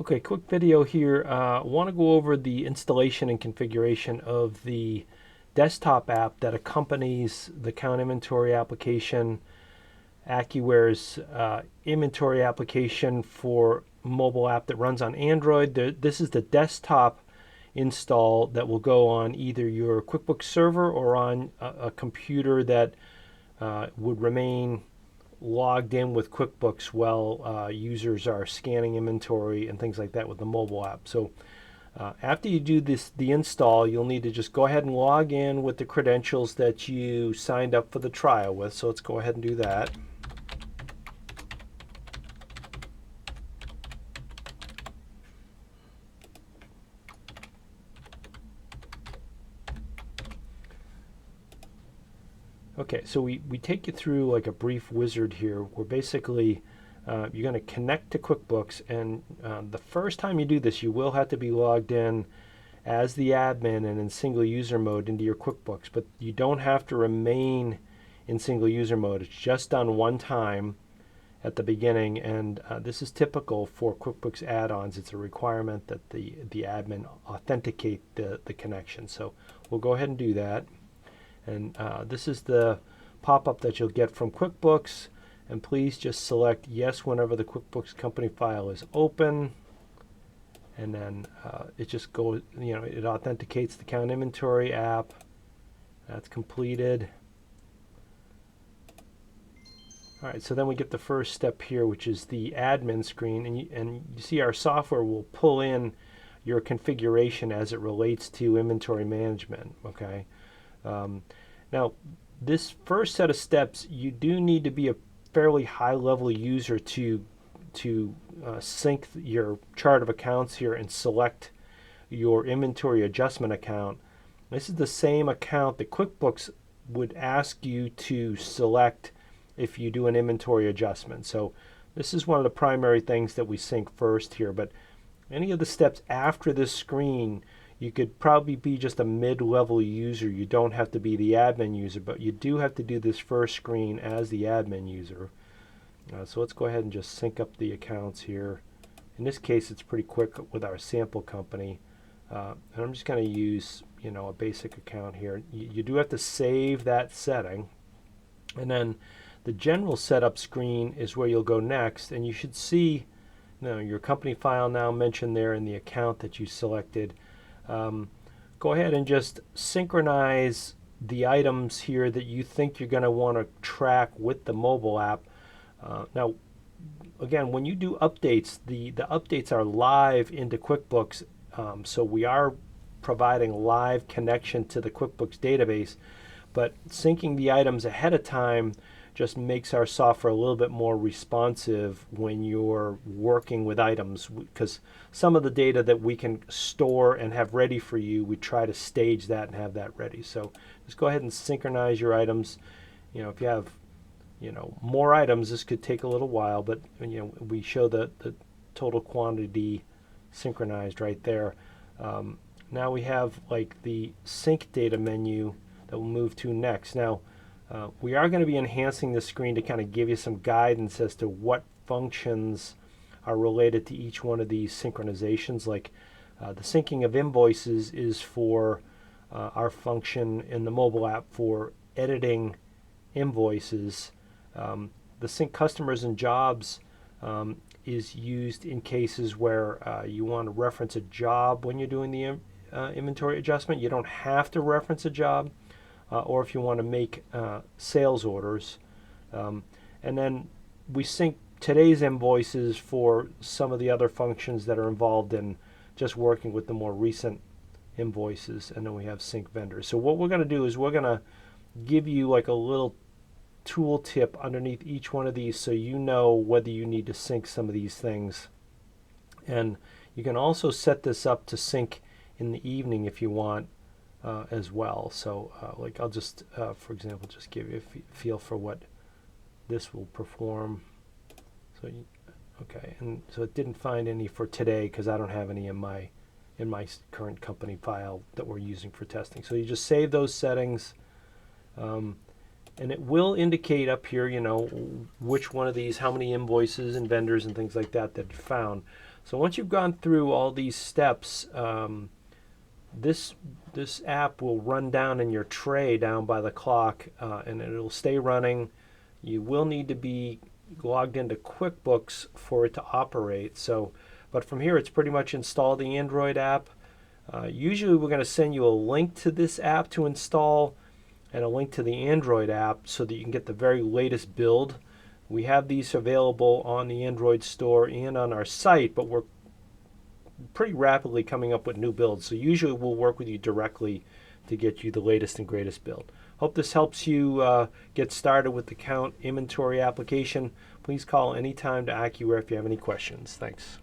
Okay, quick video here. I want to go over the installation and configuration of the desktop app that accompanies the Count Inventory application, AccuWare's inventory application for mobile app that runs on Android. This is the desktop install that will go on either your QuickBooks server or on a computer that would remain logged in with QuickBooks while users are scanning inventory and things like that with the mobile app. So after you do the install, you'll need to just go ahead and log in with the credentials that you signed up for the trial with. So let's go ahead and do that. Okay, so we take you through like a brief wizard here where basically you're going to connect to QuickBooks, and the first time you do this, you will have to be logged in as the admin and in single user mode into your QuickBooks, but you don't have to remain in single user mode. It's just done one time at the beginning, and this is typical for QuickBooks add-ons. It's a requirement that the admin authenticate the connection. So we'll go ahead and do that. And this is the pop-up that you'll get from QuickBooks, and please just select yes whenever the QuickBooks Company file is open, and then it just goes, it authenticates the Count Inventory app. That's completed. All right, so then we get the first step here, which is the admin screen, and you see our software will pull in your configuration as it relates to inventory management. Okay. Now, this first set of steps, you do need to be a fairly high-level user to sync your chart of accounts here and select your inventory adjustment account. This is the same account that QuickBooks would ask you to select if you do an inventory adjustment. So this is one of the primary things that we sync first here, but any of the steps after this screen, you could probably be just a mid-level user. You don't have to be the admin user, but you do have to do this first screen as the admin user. So let's go ahead and just sync up the accounts here. In this case, it's pretty quick with our sample company. And I'm just going to use, a basic account here. You do have to save that setting. And then the general setup screen is where you'll go next. And you should see your company file now mentioned there in the account that you selected. Go ahead and just synchronize the items here that you think you're going to want to track with the mobile app. Now, again, when you do updates, the updates are live into QuickBooks, so we are providing live connection to the QuickBooks database, but syncing the items ahead of time just makes our software a little bit more responsive when you're working with items, because some of the data that we can store and have ready for you, we try to stage that and have that ready. So just go ahead and synchronize your items. If you have more items, this could take a little while, but we show the total quantity synchronized right there. Now we have like the sync data menu that we'll move to next. Now we are going to be enhancing the screen to kind of give you some guidance as to what functions are related to each one of these synchronizations. Like the syncing of invoices is for our function in the mobile app for editing invoices. The sync customers and jobs is used in cases where you want to reference a job when you're doing the inventory adjustment. You don't have to reference a job. Or if you want to make sales orders. And then we sync today's invoices for some of the other functions that are involved in just working with the more recent invoices. And then we have sync vendors. So what we're going to do is we're going to give you like a little tool tip underneath each one of these so you know whether you need to sync some of these things. And you can also set this up to sync in the evening if you want. As well. So like I'll just, for example, just give you a feel for what this will perform. So okay, and so it didn't find any for today because I don't have any in my current company file that we're using for testing. So you just save those settings, And it will indicate up here, which one of these, how many invoices and vendors and things like that you found. So once you've gone through all these steps, this app will run down in your tray down by the clock, and it'll stay running. You will need to be logged into QuickBooks for it to operate. But from here, it's pretty much install the Android app. Usually we're going to send you a link to this app to install and a link to the Android app so that you can get the very latest build. We have these available on the Android store and on our site, but we're pretty rapidly coming up with new builds. So usually we'll work with you directly to get you the latest and greatest build. Hope this helps you get started with the Count inventory application. Please call anytime to AccuWare if you have any questions. Thanks.